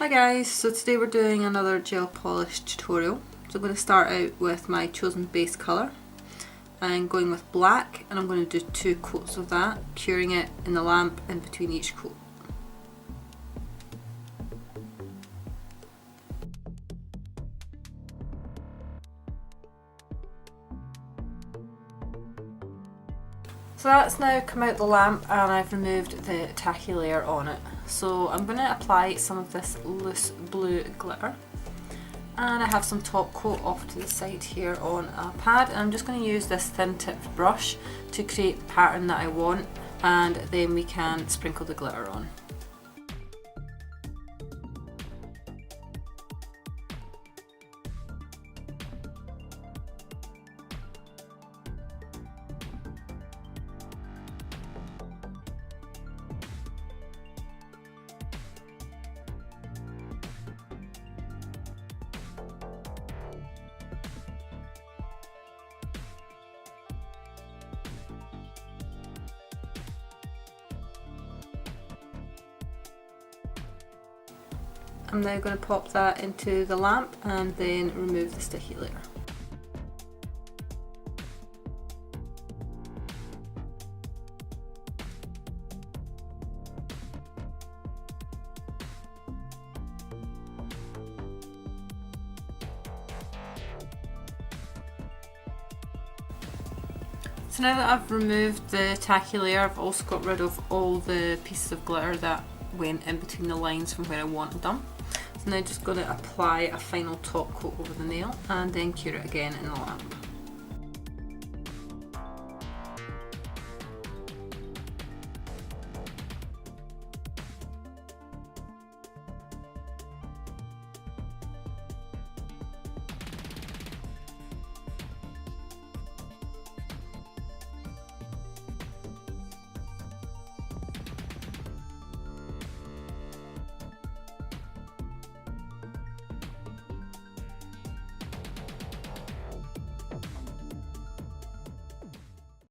Hi guys, so today we're doing another gel polish tutorial. So I'm going to start out with my chosen base colour. I'm going with black and I'm going to do 2 coats of that, curing it in the lamp in between each coat. So that's now come out the lamp and I've removed the tacky layer on it. So I'm going to apply some of this loose blue glitter, and I have some top coat off to the side here on a pad, and I'm just going to use this thin tipped brush to create the pattern that I want, and then we can sprinkle the glitter on. I'm now going to pop that into the lamp and then remove the sticky layer. So now that I've removed the tacky layer, I've also got rid of all the pieces of glitter that went in between the lines from where I wanted them. So now I'm just going to apply a final top coat over the nail and then cure it again in the lamp.